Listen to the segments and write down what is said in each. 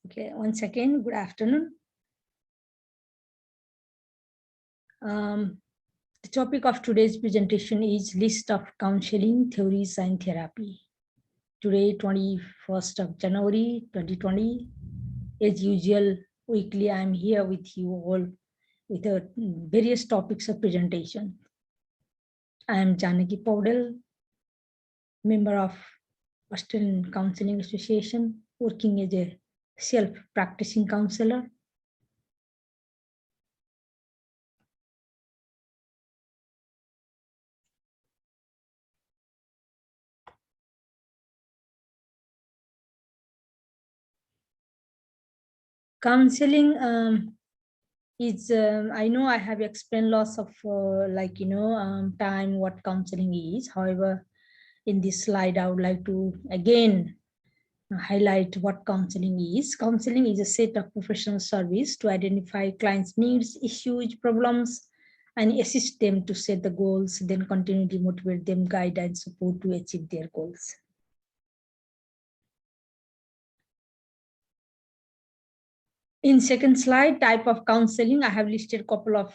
Okay, once again, good afternoon. The topic of today's presentation is list of counseling theories and therapy. Today, 21st of January, 2020, as usual, weekly, I'm here with you all with various topics of presentation. I am Janaki Paudel, member of Australian Counseling Association, working as a self-practicing counselor. Counseling is, I know I have explained lots of time what counseling is. However, in this slide, I would like to again highlight what counseling is. Counseling is a set of professional service to identify clients' needs, issues, problems, and assist them to set the goals, then continue to motivate them, guide and support to achieve their goals. In second slide, type of counseling, I have listed a couple of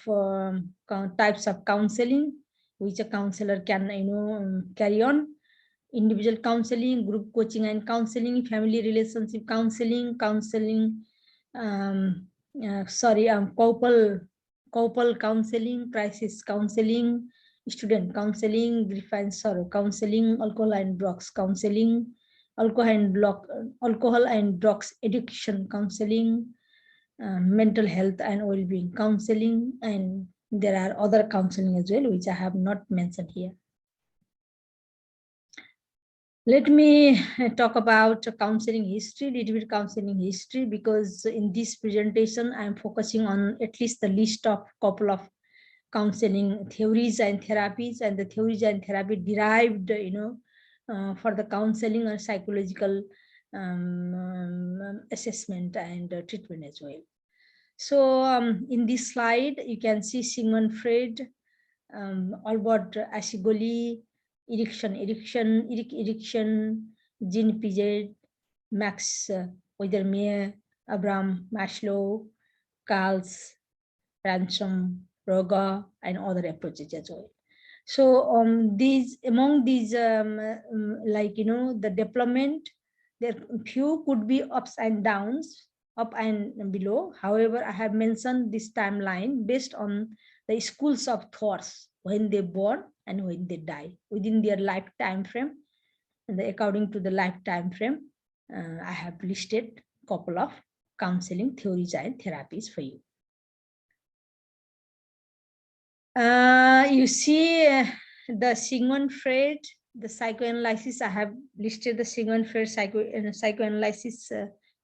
types of counseling which a counselor can carry on. Individual counseling, group coaching and counseling, family relationship counseling, couple counseling, crisis counseling, student counseling, grief and sorrow counseling, alcohol and drugs counseling, alcohol and drugs addiction counseling, mental health and well-being counseling, and there are other counseling as well which I have not mentioned here. Let me talk about counseling history, little bit counseling history, because in this presentation I'm focusing on at least the list of couple of counseling theories and therapies, and the theories and therapy derived for the counseling or psychological assessment and treatment as well. So in this slide, you can see Sigmund Freud, Albert Ashigoli, Eric Erikson, Jean Piaget, Max Wiedermeier, Abraham Maslow, Carl's Ransom, Roga, and other approaches as well. So among these, the development, there few could be ups and downs, up and below. However, I have mentioned this timeline based on the schools of thoughts when they born and when they die within their lifetime frame, and according to the lifetime frame, I have listed a couple of counseling theories and therapies for you. You see the Sigmund Freud, the psychoanalysis. I have listed the Sigmund Freud psychoanalysis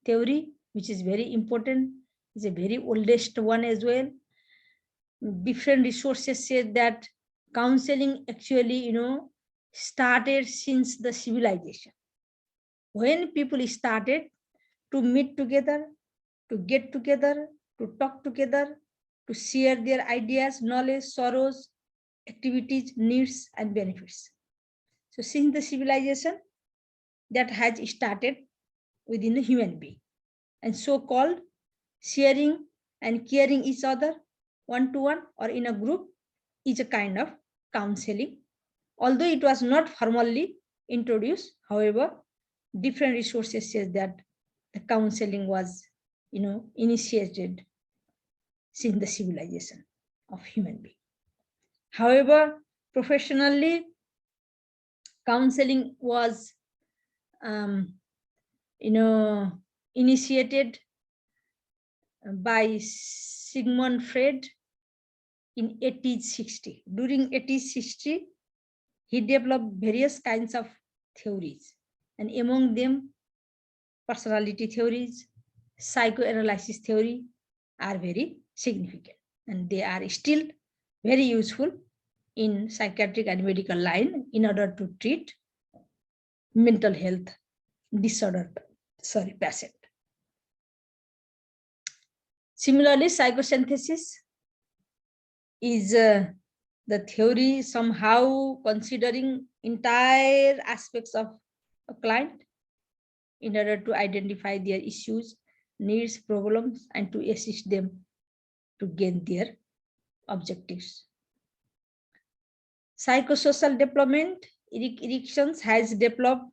theory, which is very important. It's a very oldest one as well. Different resources say that counseling actually, started since the civilization. When people started to meet together, to get together, to talk together, to share their ideas, knowledge, sorrows, activities, needs, and benefits. So since the civilization, that has started within the human being, and so-called sharing and caring each other one-to-one or in a group is a kind of counseling. Although it was not formally introduced, however, different resources says that the counseling was, initiated since the civilization of human being. However, professionally, counseling was, initiated by Sigmund Freud in 1860. During 1860, he developed various kinds of theories, and among them, personality theories, psychoanalysis theory are very significant, and they are still very useful in psychiatric and medical line in order to treat mental health disorder, patient. Similarly, psychosynthesis is the theory somehow considering entire aspects of a client in order to identify their issues, needs, problems, and to assist them to gain their objectives. Psychosocial development, Erickson has developed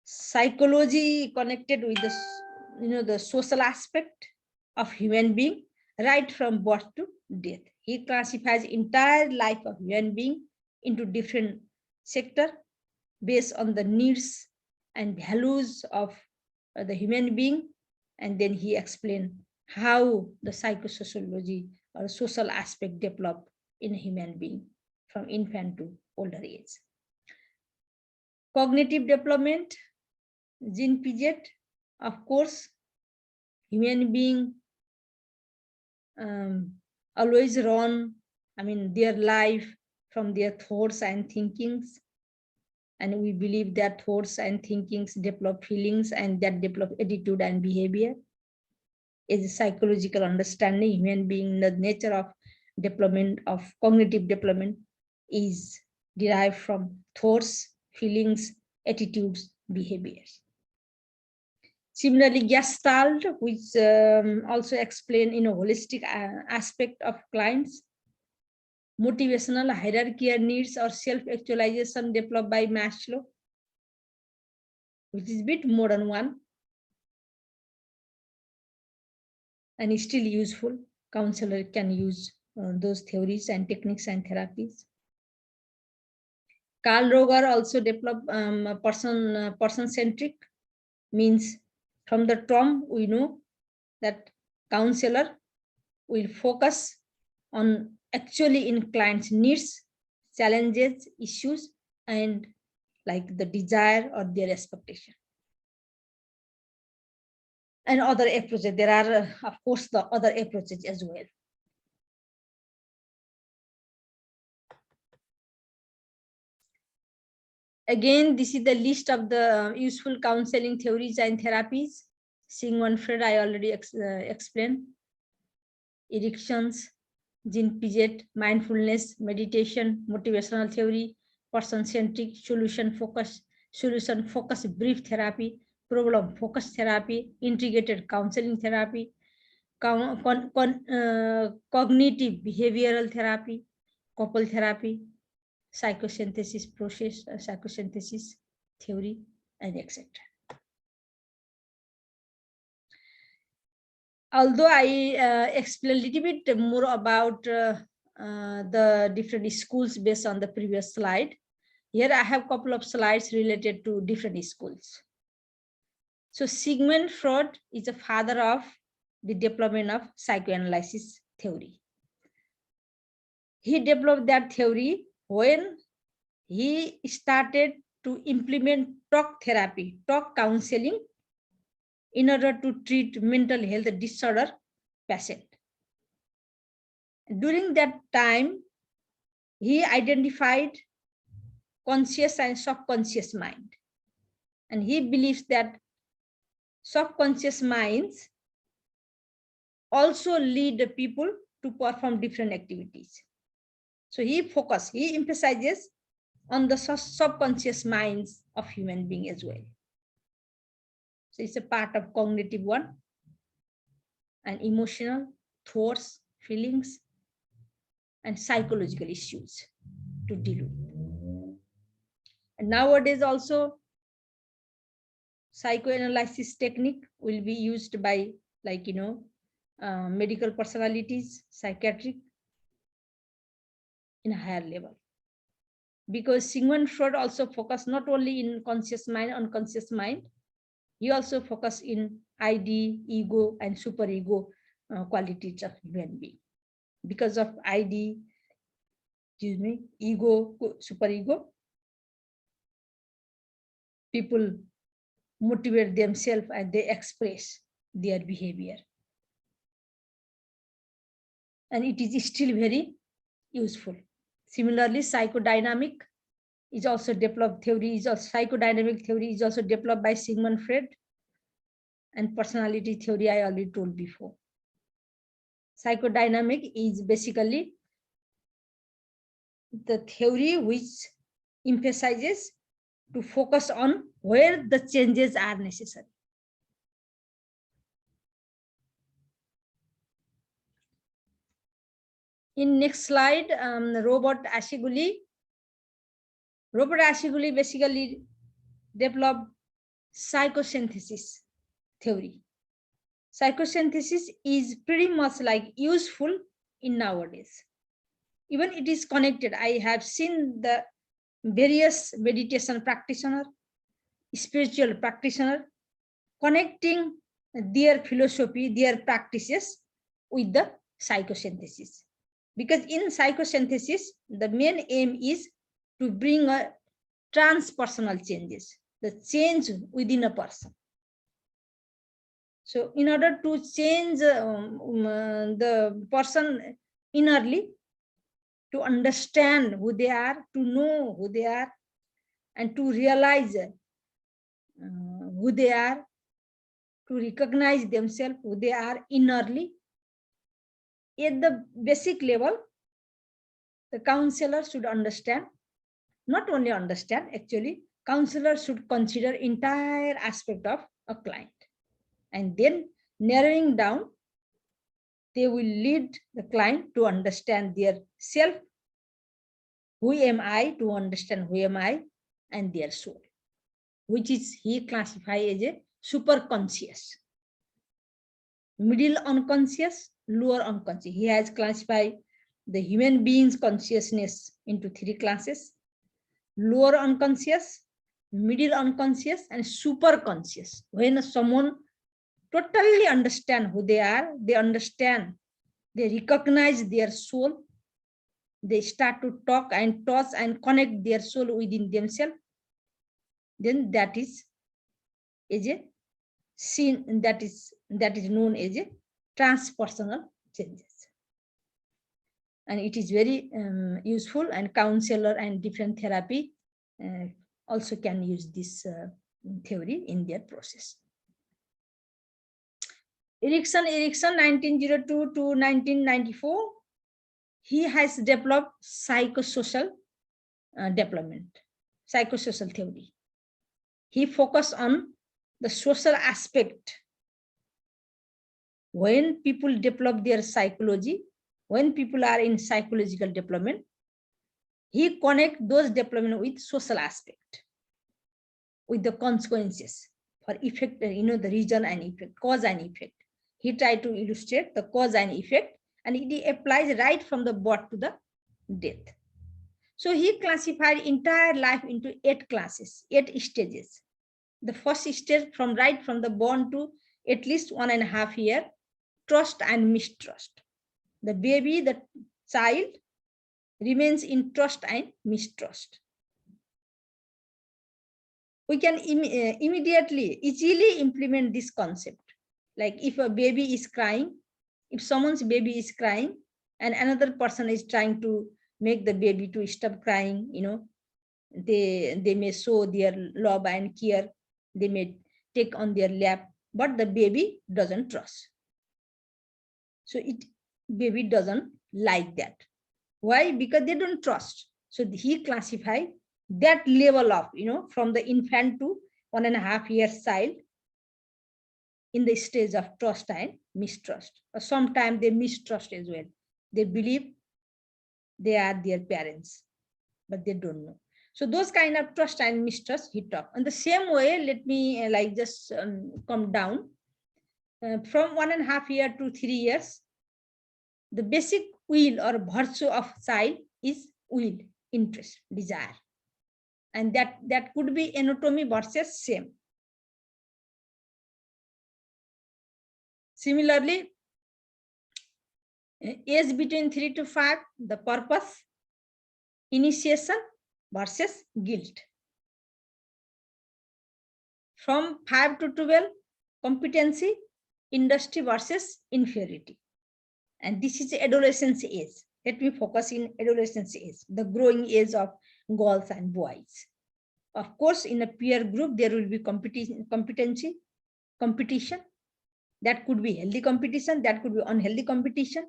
psychology connected with the social aspect of human being right from birth to death. He classifies entire life of human being into different sectors based on the needs and values of the human being, and then he explained how the psychosociology or social aspect develop in a human being from infant to older age. Cognitive development, jEdu'L, of course, human being always run, their life from their thoughts and thinkings. And we believe that thoughts and thinkings develop feelings, and that develop attitude and behavior. Is a psychological understanding. Human being, the nature of development of cognitive development is derived from thoughts, feelings, attitudes, behaviors. Similarly, Gestalt, which also explain in a holistic aspect of clients, motivational hierarchy needs or self-actualization developed by Maslow, which is a bit modern one and is still useful. Counselor can use those theories and techniques and therapies. Carl Roger also developed person-centric, means from the term we know that counselor will focus on actually in clients' needs, challenges, issues, and like the desire or their expectation. And other approaches, there are of course the other approaches as well. Again, this is the list of the useful counseling theories and therapies. Sigmund Freud, I already explained. Erickson's, jEdu'L, mindfulness, meditation, motivational theory, person-centric, solution-focused brief therapy, problem-focused therapy, integrated counseling therapy, cognitive behavioral therapy, couple therapy, psychosynthesis process, psychosynthesis theory, and etc. Although I explain a little bit more about the different schools based on the previous slide, here I have a couple of slides related to different schools. So Sigmund Freud is the father of the development of psychoanalysis theory. He developed that theory when he started to implement talk therapy, talk counseling, in order to treat mental health disorder patient. During that time, he identified conscious and subconscious mind. And he believes that subconscious minds also lead the people to perform different activities. So he emphasizes on the subconscious minds of human being as well. So it's a part of cognitive one and emotional, thoughts, feelings, and psychological issues to deal with. And nowadays also psychoanalysis technique will be used by medical personalities, psychiatric in a higher level. Because Sigmund Freud also focused not only in conscious mind, unconscious mind, he also focused in ID, ego, and superego qualities of human being. Because of ID, ego, superego, people motivate themselves and they express their behavior. And it is still very useful. Similarly, psychodynamic is also developed theory, psychodynamic theory is also developed by Sigmund Freud, and personality theory I already told before. Psychodynamic is basically the theory which emphasizes to focus on where the changes are necessary. In next slide, Robert Ashiguli. Robert Ashiguli basically developed psychosynthesis theory. Psychosynthesis is pretty much like useful in nowadays. Even it is connected. I have seen the various meditation practitioner, spiritual practitioner connecting their philosophy, their practices with the psychosynthesis. Because in psychosynthesis, the main aim is to bring a transpersonal changes, the change within a person. So in order to change the person innerly, to understand who they are, to know who they are, and to realize who they are, to recognize themselves, who they are innerly, at the basic level, the counselor should understand, not only understand, actually, counselor should consider entire aspect of a client. And then narrowing down, they will lead the client to understand their self, who am I, to understand who am I, and their soul, which is he classify as a super conscious, middle unconscious, lower unconscious. He has classified the human being's consciousness into 3 classes: lower unconscious, middle unconscious, and super conscious. When someone totally understand who they are, they understand, they recognize their soul, they start to talk and touch and connect their soul within themselves, then that is a scene that is known as a transpersonal changes. And it is very useful, and counselor and different therapy also can use this theory in their process. Erickson 1902 to 1994, he has developed psychosocial development, psychosocial theory. He focused on the social aspect. When people develop their psychology, when people are in psychological development, he connect those development with social aspect, with the consequences for effect, the reason and effect, cause and effect. He tried to illustrate the cause and effect, and it applies right from the birth to the death. So he classified entire life into 8 classes, 8 stages. The first stage right from the born to at least 1.5 years, trust and mistrust. The baby, the child remains in trust and mistrust. We can immediately, easily implement this concept. Like if a baby is crying, if someone's baby is crying and another person is trying to make the baby to stop crying, they may show their love and care, they may take on their lap, but the baby doesn't trust. So baby doesn't like that. Why? Because they don't trust. So he classified that level of, from the infant to 1.5 years child in the stage of trust and mistrust. Or sometimes they mistrust as well. They believe they are their parents, but they don't know. So those kind of trust and mistrust he talked. In the same way, let me just come down. From 1.5 years to 3 years, the basic will or virtue of child is will, interest, desire. And that could be anatomy versus same. Similarly, age between 3 to 5, the purpose, initiation versus guilt. From 5 to 12, competency, industry versus inferiority. And this is adolescence age. Let me focus in adolescence age, the growing age of girls and boys. Of course, in a peer group, there will be competition. That could be healthy competition, that could be unhealthy competition.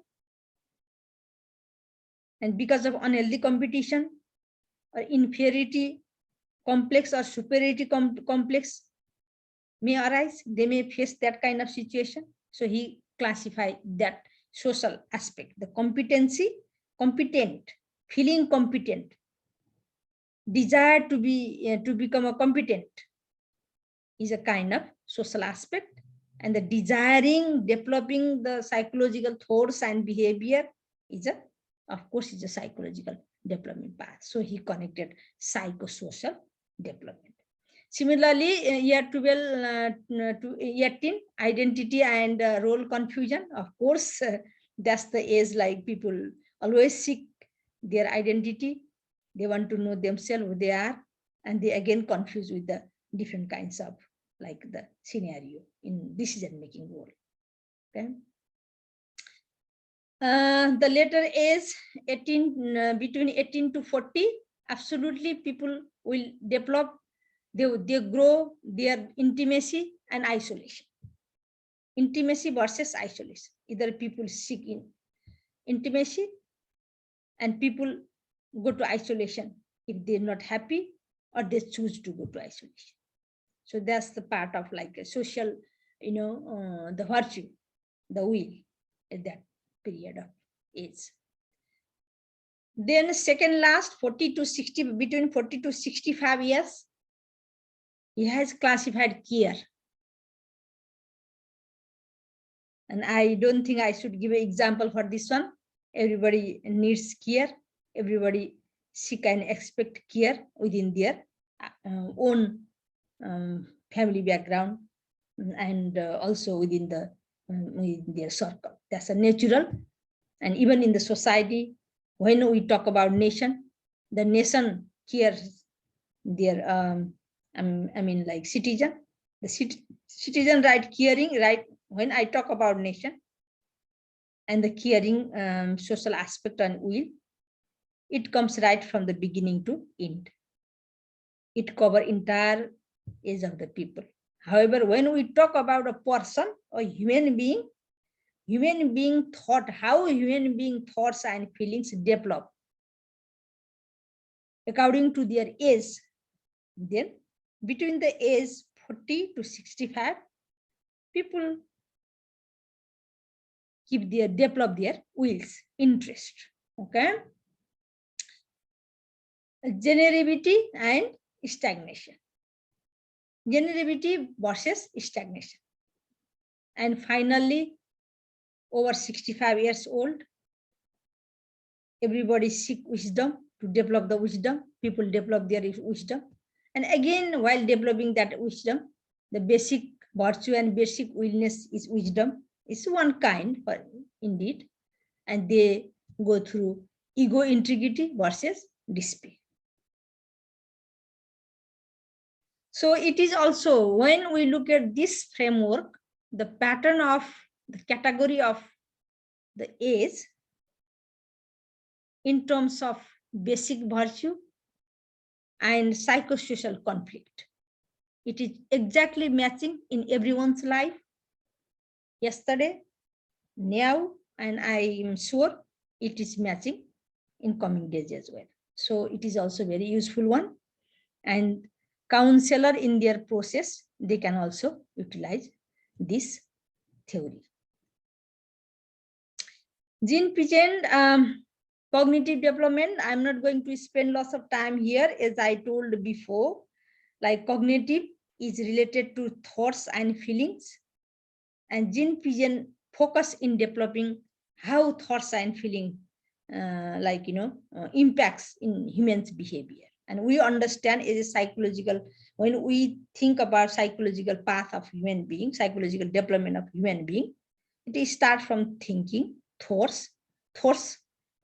And because of unhealthy competition or inferiority complex or superiority complex may arise, they may face that kind of situation. So he classified that social aspect, the competency competent, feeling competent, desire to become a competent is a kind of social aspect, and the desiring, developing the psychological thoughts and behavior is of course, a psychological development path. So he connected psychosocial development. Similarly, year 12 to 18, identity and role confusion. Of course, that's the age like people always seek their identity. They want to know themselves, who they are, and they again confuse with the different kinds of like the scenario in decision-making role. Okay. The later age, 18 between 18 to 40, absolutely people will develop, they grow their intimacy and isolation. Intimacy versus isolation. Either people seek in intimacy and people go to isolation if they're not happy, or they choose to go to isolation. So that's the part of like a social, the virtue, the will at that period of age. Then second last, 40 to 60, between 40 to 65 years, he has classified care. And I don't think I should give an example for this one. Everybody needs care. Everybody seek and expect care within their own family background, and also within their circle. That's a natural. And even in the society, when we talk about nation, the nation cares their like citizen, the citizen right caring, right? When I talk about nation and the caring social aspect and will, it comes right from the beginning to end. It covers entire age of the people. However, when we talk about a person or human being thought, how human being thoughts and feelings develop according to their age, then between the age 40 to 65, people develop their wills, interest. Okay. Generosity and stagnation. Generosity versus stagnation. And finally, over 65 years old, everybody seek wisdom, to develop the wisdom. People develop their wisdom. And again, while developing that wisdom, the basic virtue and basic willness is wisdom. It's one kind, but indeed, and they go through ego integrity versus despair. So it is also, when we look at this framework, the pattern of the category of the age in terms of basic virtue and psychosocial conflict, it is exactly matching in everyone's life, yesterday, now, and I am sure it is matching in coming days as well. So it is also very useful one, and counselor in their process, they can also utilize this theory. Gene present cognitive development. I'm not going to spend lots of time here, as I told before. Like cognitive is related to thoughts and feelings, and gene present focus in developing how thoughts and feeling impacts in humans' behavior. And we understand it is psychological. When we think about psychological path of human being, psychological development of human being, it starts from thinking, thoughts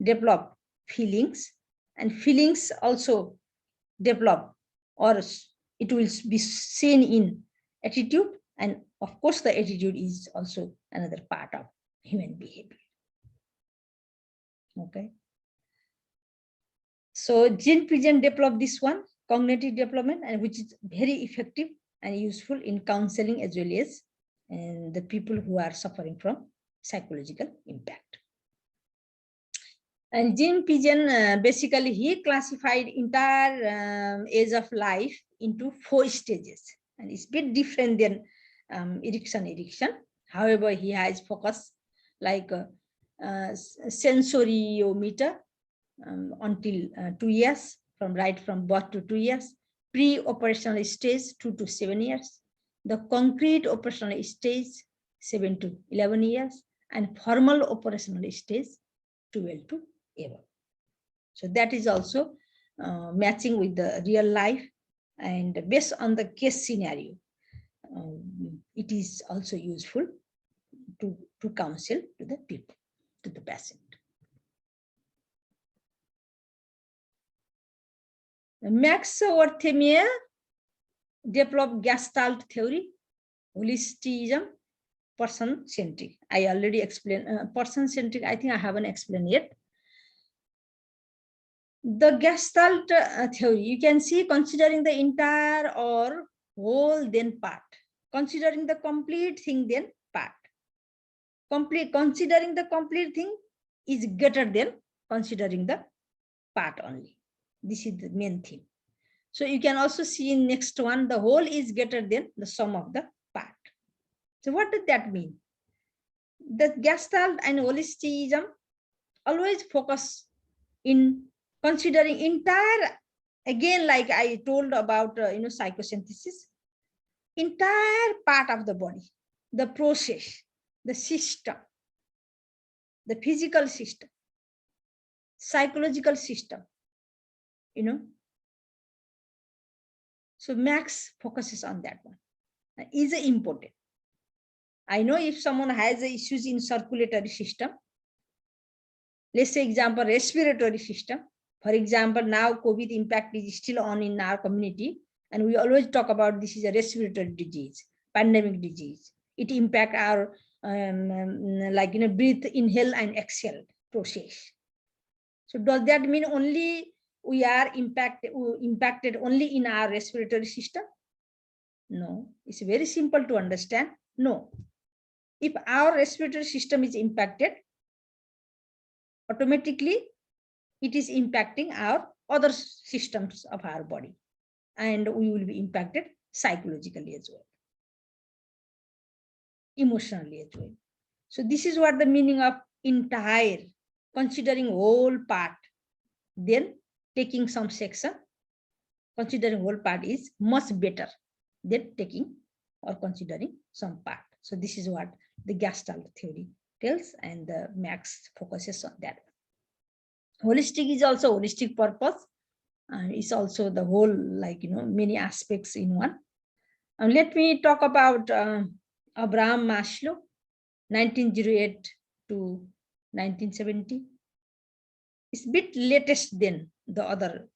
develop feelings, and feelings also develop, or it will be seen in attitude, and of course the attitude is also another part of human behavior. Okay. So gene present develop this one, cognitive development, and which is very effective and useful in counseling as well as the people who are suffering from psychological impact. And Gene Pigeon, basically he classified entire age of life into 4 stages, and it's a bit different than Erickson. However, he has focused like sensoriometer until 2 years, from birth to 2 years. Pre-operational stage 2 to 7 years. The concrete operational stage 7 to 11 years, and formal operational stage 12 to 11. So that is also matching with the real life, and based on the case scenario, it is also useful to counsel to the people, to the patient. Max Wertheimer developed Gestalt theory, holistism, person-centric. I already explained person-centric. I think I haven't explained yet. The Gestalt theory, you can see, considering the entire or whole, then part. Considering the complete thing, then part. Considering the complete thing is greater than considering the part only. This is the main thing. So you can also see in next one, the whole is greater than the sum of the part. So what does that mean? The Gestalt and holistism always focus in considering entire, again, like I told about psychosynthesis, entire part of the body, the process, the system, the physical system, psychological system, So Max focuses on that one. Is important. I know if someone has issues in circulatory system, let's say example, respiratory system. For example, now COVID impact is still on in our community, and we always talk about this is a respiratory disease, pandemic disease. It impact our breathe, inhale and exhale process. So does that mean only we are impacted only in our respiratory system? No, it's very simple to understand. No, if our respiratory system is impacted, automatically it is impacting our other systems of our body, and we will be impacted psychologically as well, emotionally as well. So this is what the meaning of entire, considering whole part, then taking some section. Considering whole part is much better than taking or considering some part. So this is what the Gestalt theory tells, and the Max focuses on that. Holistic is also holistic purpose. It's also the whole, many aspects in one. Let me talk about Abraham Maslow, 1908 to 1970. It's a bit latest than the other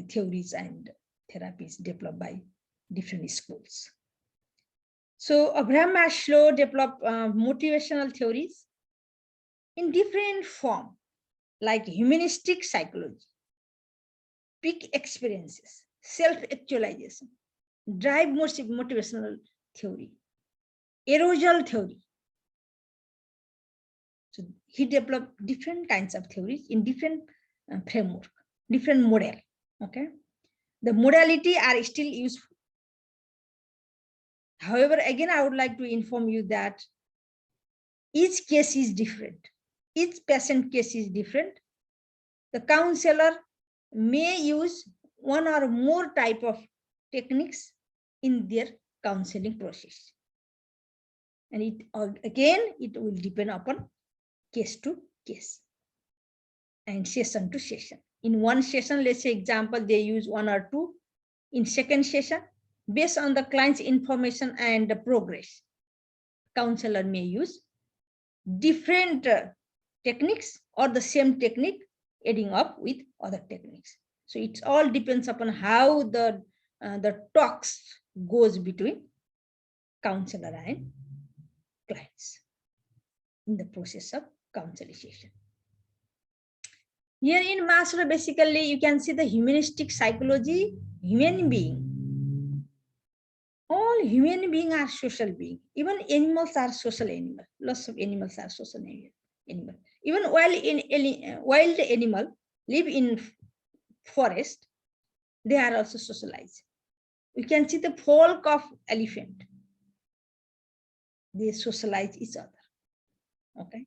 theories and therapies developed by different schools. So Abraham Maslow developed motivational theories in different form, like humanistic psychology, peak experiences, self-actualization, drive motivational theory, arousal theory. So he developed different kinds of theories in different framework, different model. Okay, the modality are still useful. However, again, I would like to inform you that each case is different. Each patient case is different. The counselor may use one or more type of techniques in their counseling process. And it will depend upon case to case and session to session. In one session, let's say example, they use one or two. In second session, based on the client's information and the progress, counselor may use different techniques or the same technique adding up with other techniques. So it all depends upon how the talks goes between counselor and clients in the process of counseling session. Here in Maslow, basically, you can see the humanistic psychology, human being. All human beings are social beings. Even animals are social animals. Lots of animals are social animals. Even wild animal live in forest, they are also socialized. We can see the folk of elephant. They socialize each other. Okay.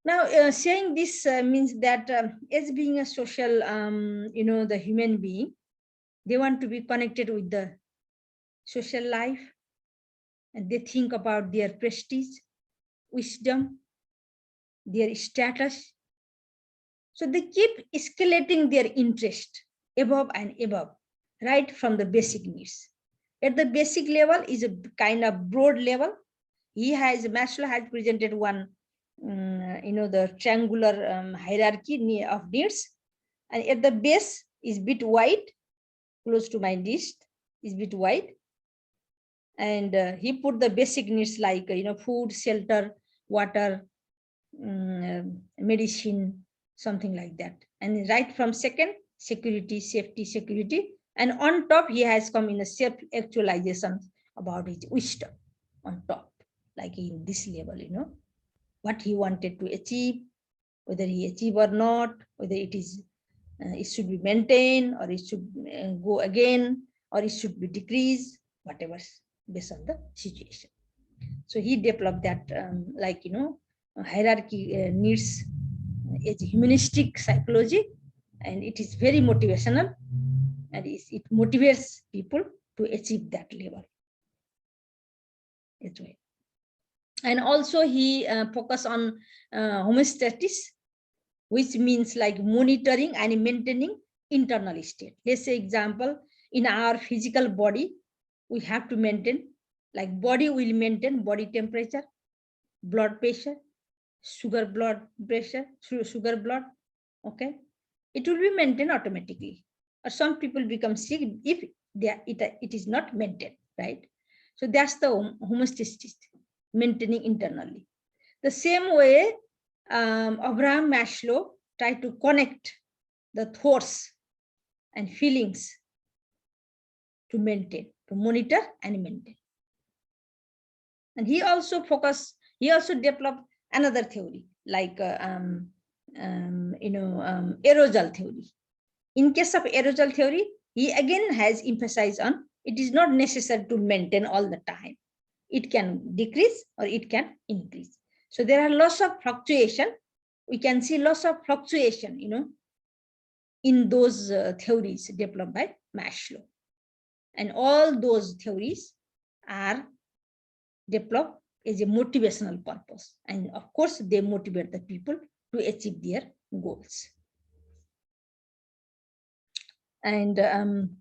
Now, saying this means that as being a social, the human being, they want to be connected with the social life, and they think about their prestige, wisdom, their status. So they keep escalating their interest above and above, right from the basic needs. At the basic level is a kind of broad level. Maslow has presented one, the triangular hierarchy of needs. And at the base is bit wide, close to my wrist, is bit wide. And he put the basic needs like, food, shelter, water, medicine, something like that. And right from second, security, safety, security. And on top, he has come in a self-actualization about his wisdom on top, like in this level, what he wanted to achieve, whether he achieve or not, whether it should be maintained or it should go again, or it should be decreased, whatever, based on the situation. So he developed that, hierarchy needs a humanistic psychology, and it is very motivational, and it motivates people to achieve that level. That's right. And also he focus on homeostasis, which means like monitoring and maintaining internal state. Let's say example, in our physical body, we have to maintain, like body will maintain body temperature, blood pressure, sugar blood, okay? It will be maintained automatically. Or some people become sick if it is not maintained, right? So that's the homeostasis, maintaining internally. The same way, Abraham Maslow tried to connect the thoughts and feelings to maintain, to monitor and maintain. And he also developed another theory, like arousal theory. In case of arousal theory, he again has emphasized on it is not necessary to maintain all the time. It can decrease or it can increase. So there are lots of fluctuation. We can see lots of fluctuation, in those theories developed by Maslow. And all those theories are developed as a motivational purpose. And of course, they motivate the people to achieve their goals. And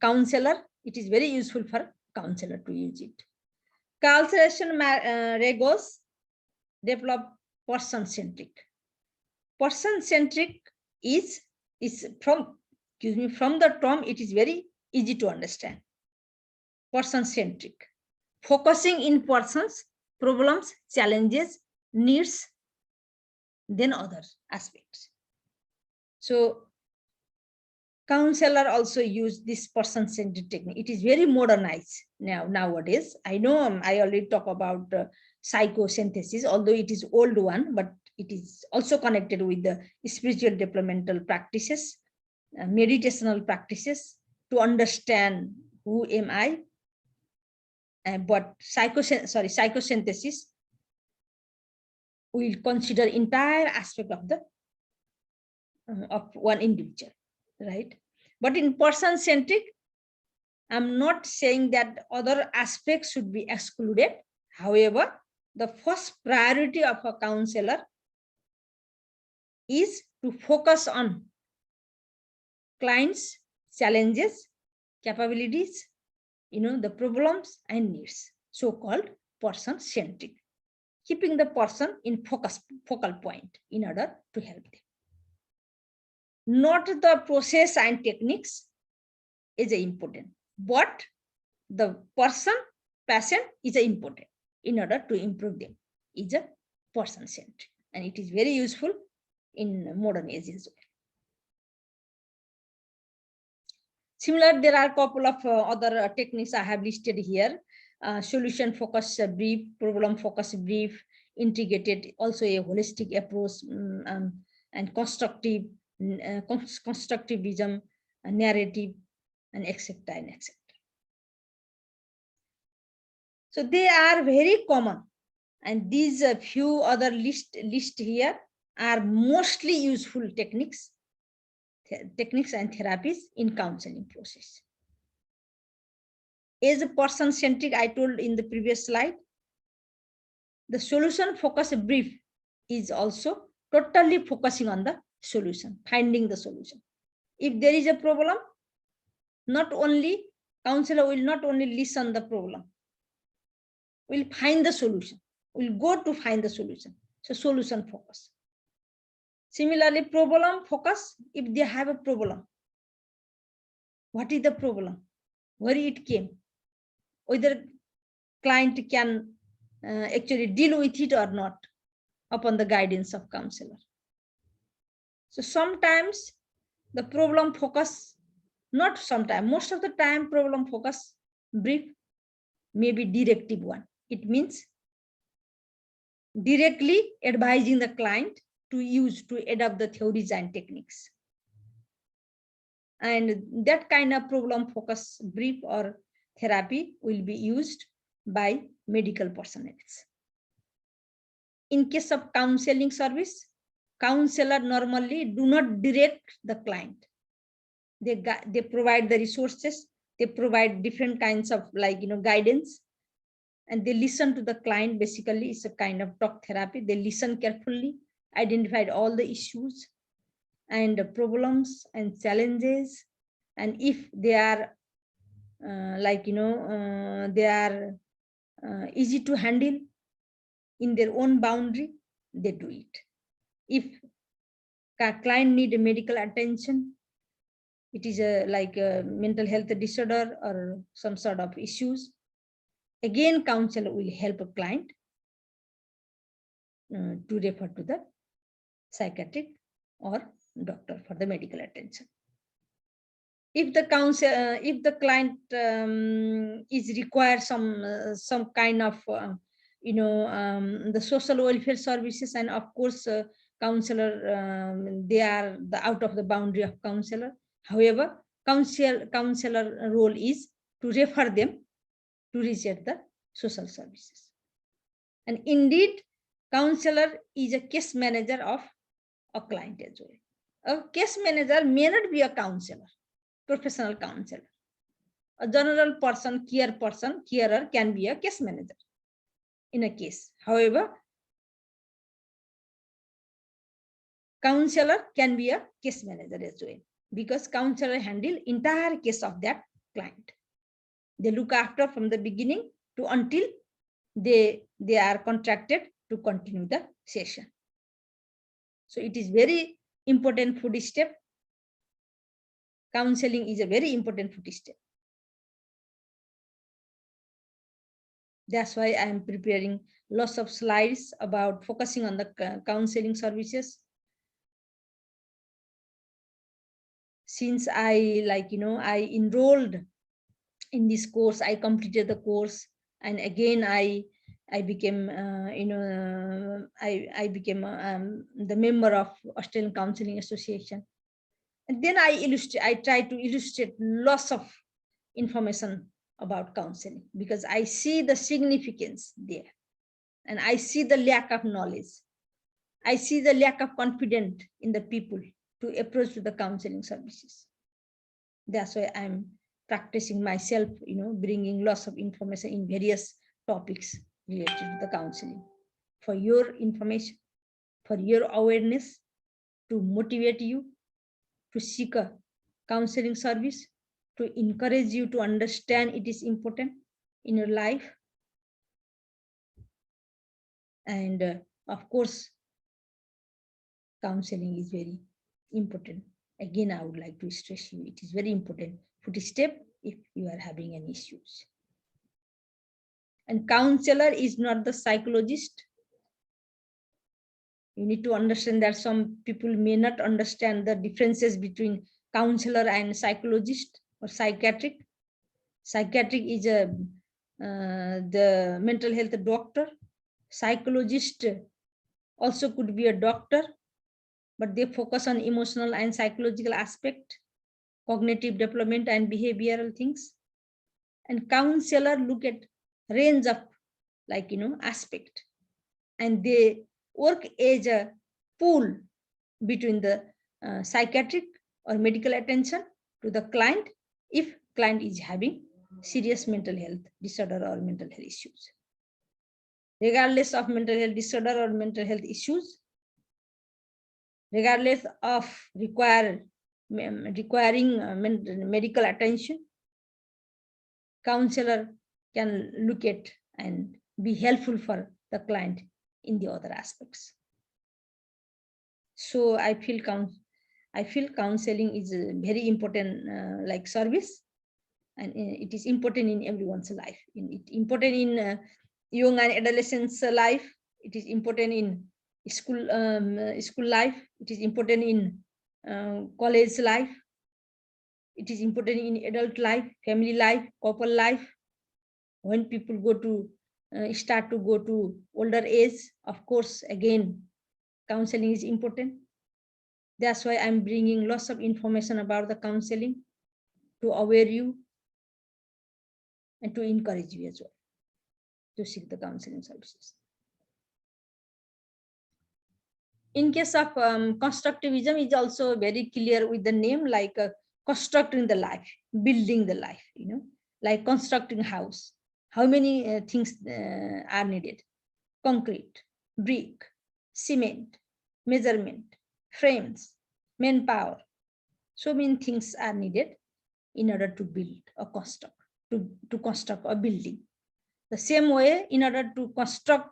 counselor, it is very useful for counselor to use it. Counselor Regos develop person-centric. Person-centric is from the term, it is very easy to understand. Person-centric, focusing in persons, problems, challenges, needs, then other aspects. So counselor also use this person-centered technique. It is very modernized nowadays. I know I already talk about psychosynthesis, although it is old one, but it is also connected with the spiritual developmental practices, meditational practices to understand who am I. But psychosynthesis will consider entire aspect of the of one individual, right? But in person-centric, I'm not saying that other aspects should be excluded. However, the first priority of a counselor is to focus on clients' challenges, capabilities, the problems and needs, so-called person-centric, keeping the person in focal point in order to help them. Not the process and techniques is important, but the patient is important in order to improve them, is a person-centric, and it is very useful in modern age as well. Similar, there are a couple of other techniques I have listed here. Solution focus brief, problem focus brief, integrated, also a holistic approach, and constructivism, narrative, and etc. and etc. So they are very common, and these few other list here are mostly useful techniques and therapies in counseling process. As a person-centric, I told in the previous slide, the solution focus brief is also totally focusing on the solution, finding the solution. If there is a problem, counselor will not only listen the problem, will find the solution, will go to find the solution. So solution focus. Similarly, problem focus, if they have a problem, what is the problem, where it came, whether client can actually deal with it or not upon the guidance of counselor. So sometimes the problem focus, not sometimes, most of the time problem focus brief may be directive one. It means directly advising the client to adopt the theories and techniques. And that kind of problem focus brief or therapy will be used by medical personnel. In case of counseling service, counselor normally do not direct the client. They provide the resources, they provide different kinds of guidance, and they listen to the client. Basically, it's a kind of talk therapy. They listen carefully, identified all the issues and the problems and challenges, and if they are they are easy to handle in their own boundary, they do it. If a client need a medical attention, it is a mental health disorder or some sort of issues, again counselor will help a client to refer to the psychiatric or doctor for the medical attention. If the client is require some kind of the social welfare services, and of course counselor, they are out of the boundary of counselor. However, counselor role is to refer them to reach the social services. And indeed, counselor is a case manager of a client as well. A case manager may not be a counselor, professional counselor. A general person, carer can be a case manager in a case. However, counselor can be a case manager as well, because counselor handle entire case of that client. They look after from the beginning to until they are contracted to continue the session. So it is very important footstep. Counseling is a very important footstep. That's why I am preparing lots of slides about focusing on the counseling services. Since I I enrolled in this course, I completed the course, and again I became I became the member of Australian Counseling Association, and then I try to illustrate lots of information about counseling, because I see the significance there, and I see the lack of knowledge. I see the lack of confidence in the people to approach to the counseling services. That's why I'm practicing myself, bringing lots of information in various topics related to the counseling, for your information, for your awareness, to motivate you to seek a counseling service, to encourage you to understand it is important in your life. And of course, counseling is very important. Again, I would like to stress you, it is very important footstep if you are having any issues. And counselor is not the psychologist. You need to understand that some people may not understand the differences between counselor and psychologist or psychiatric. Psychiatric is the mental health doctor. Psychologist also could be a doctor, but they focus on emotional and psychological aspect, cognitive development and behavioral things. And counselor look at range of aspect, and they work as a pull between the psychiatric or medical attention to the client if client is having serious mental health disorder or mental health issues. Regardless of mental health disorder or mental health issues, regardless of requiring medical attention, counselor can look at and be helpful for the client in the other aspects. So I feel counseling is a very important like service, and it is important in everyone's life. Important in young and adolescents' life. It is important in school life. It is important in college life. It is important in adult life, family life, couple life. When people go to start to go to older age, of course, again, counseling is important. That's why I'm bringing lots of information about the counseling to aware you and to encourage you as well to seek the counseling services. In case of constructivism, is also very clear with the name, like constructing the life, building the life, like constructing house. How many things are needed? Concrete, brick, cement, measurement, frames, manpower. So many things are needed in order to build or construct, to construct a building. The same way, in order to construct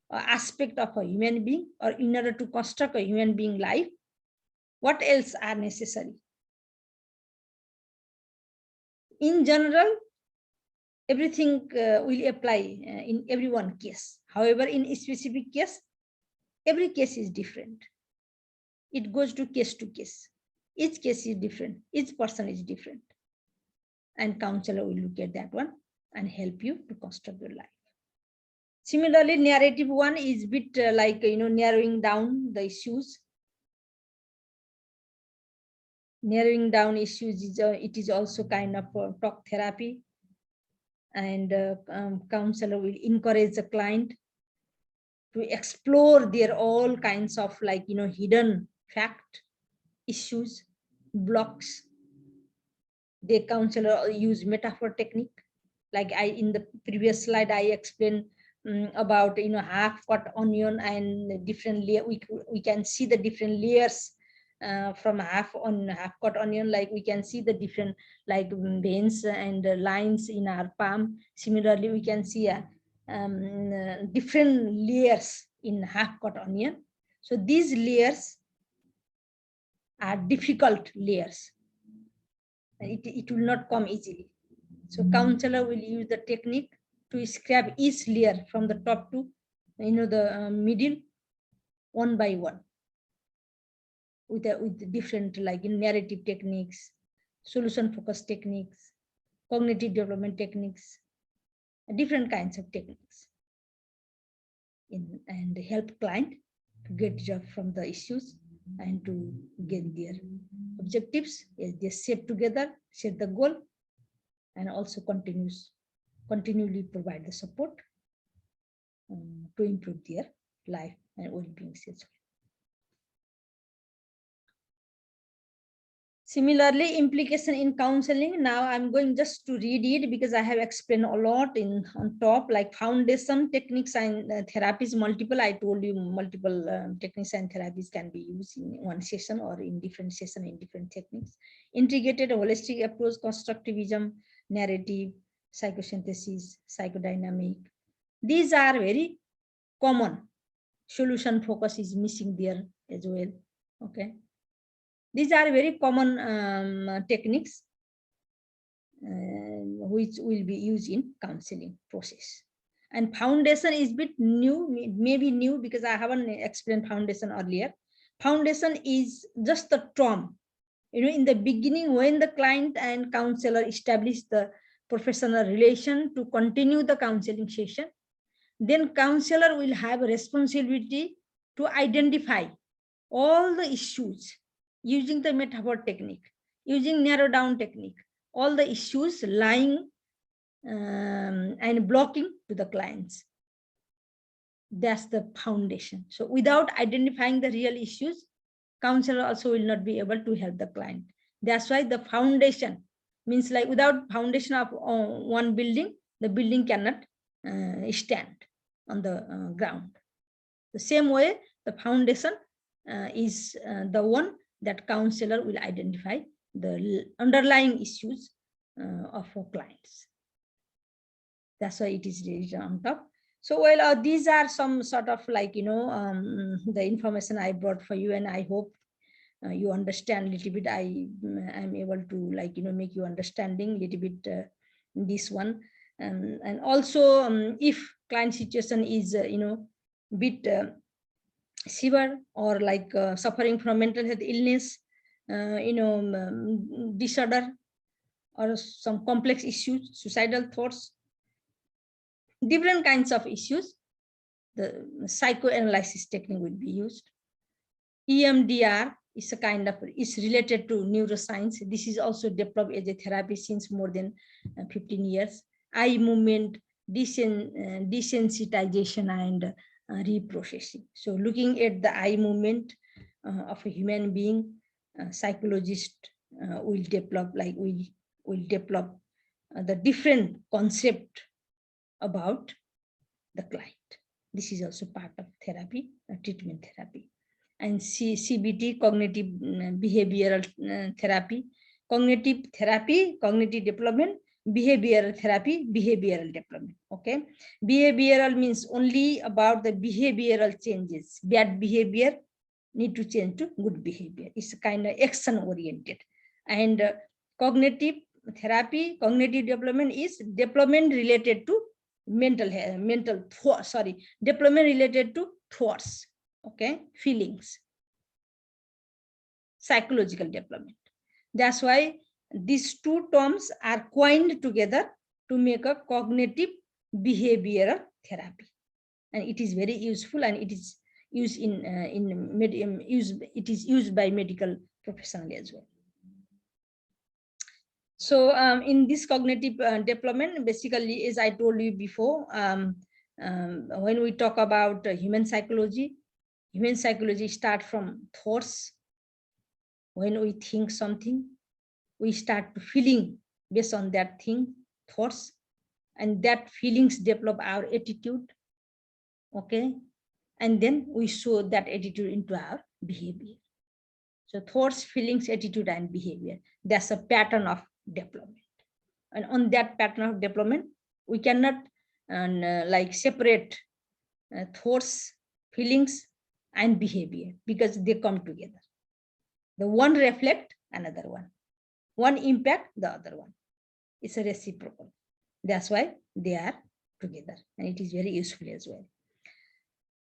an aspect of a human being, or in order to construct a human being life, what else are necessary? In general, everything will apply in every one case. However, in a specific case, every case is different. It goes to case. Each case is different. Each person is different. And counselor will look at that one and help you to construct your life. Similarly, narrative one is a bit like, narrowing down the issues. Narrowing down issues, it is also kind of talk therapy. And counselor will encourage the client to explore their all kinds of hidden fact, issues, blocks. The counselor use metaphor technique. Like in the previous slide, I explained about half cut onion and different layer. We can see the different layers from half cut onion. Like we can see the different veins and lines in our palm. Similarly, we can see different layers in half cut onion. So these layers are difficult layers. It will not come easily. So counselor will use the technique to scrap each layer from the top to the middle, one by one, with different narrative techniques, solution focus techniques, cognitive development techniques, different kinds of techniques, and help client to get job from the issues and to get their objectives as they set the goal, and also continually provide the support to improve their life and well-being as well. Similarly, implication in counseling. Now I'm going just to read it because I have explained a lot on top, like foundation techniques and therapies, multiple. I told you multiple techniques and therapies can be used in one session or in different session in different techniques. Integrated holistic approach, constructivism, narrative, psychosynthesis, psychodynamic. These are very common. Solution focus is missing there as well. Okay. These are very common techniques which will be used in counseling process. And foundation is a bit new, maybe new because I haven't explained foundation earlier. Foundation is just the term. In the beginning, when the client and counselor establish the professional relation to continue the counseling session, then counselor will have a responsibility to identify all the issues using the metaphor technique, using narrow down technique, all the issues lying and blocking to the clients. That's the foundation. So without identifying the real issues, counselor also will not be able to help the client. That's why the foundation means, like, without foundation of one building, the building cannot stand on the ground. The same way, the foundation is the one that counselor will identify the underlying issues of our clients. That's why it is written on top. So, well, these are some sort of, like, the information I brought for you, and I hope you understand a little bit. I'm able to, like, make you understanding a little bit this one. And also, if client situation is, bit severe, or like suffering from mental health illness, disorder, or some complex issues, suicidal thoughts, different kinds of issues, the psychoanalysis technique will be used. EMDR is a kind of, is related to neuroscience. This is also developed as a therapy since more than 15 years. Eye movement desensitization and reprocessing. So looking at the eye movement of a human being, psychologist will develop, like, will develop the different concept about the client. This is also part of therapy, treatment therapy. And CBT, cognitive behavioral therapy, cognitive therapy, cognitive development, behavioral therapy, behavioral development. Okay, behavioral means only about the behavioral changes. Bad behavior need to change to good behavior. It's kind of action oriented. And cognitive therapy, cognitive development is development related to development related to thoughts, okay, feelings, psychological development. That's why these two terms are coined together to make a cognitive behavioral therapy, and it is very useful, and it is used it is used by medical professionals as well. So in this cognitive development, basically, as I told you before, when we talk about human psychology starts from thoughts. When we think something, we start to feeling based on that thing, thoughts, and that feelings develop our attitude, okay? And then we show that attitude into our behavior. So thoughts, feelings, attitude, and behavior, that's a pattern of development. And on that pattern of development, we cannot like separate thoughts, feelings, and behavior, because they come together. The one reflect another one impact the other one. It's a reciprocal. That's why they are together, and it is very useful as well.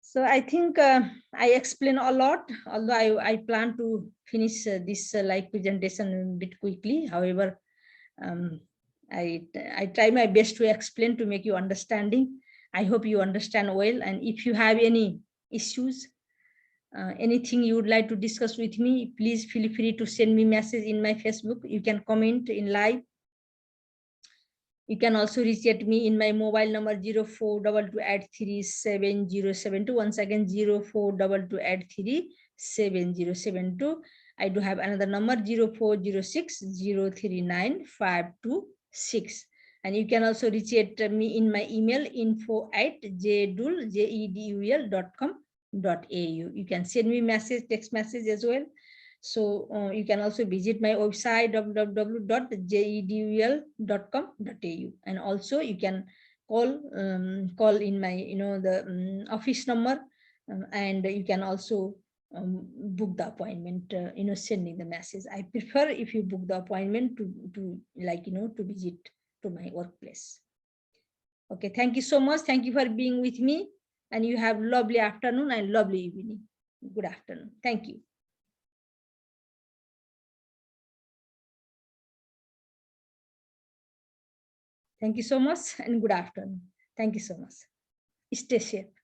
So I think I explained a lot, although I plan to finish this live presentation a bit quickly. However, I try my best to explain to make you understanding. I hope you understand well. And if you have any issues, anything you would like to discuss with me, please feel free to send me message in my Facebook. You can comment in live. You can also reach at me in my mobile number 0422837072. Once again, 0422837072. I do have another number 0406039526. And you can also reach at me in my email info@jEdu'L.com.au. You can send me message, text message as well. So you can also visit my website www.jEdu'L.com.au, and also you can call in my the office number, and you can also book the appointment, sending the message. I prefer if you book the appointment to like to visit to my workplace. Okay, thank you so much. Thank you for being with me, and you have lovely afternoon and lovely evening. Good afternoon. Thank you. Thank you so much, and good afternoon. Thank you so much. Stay safe.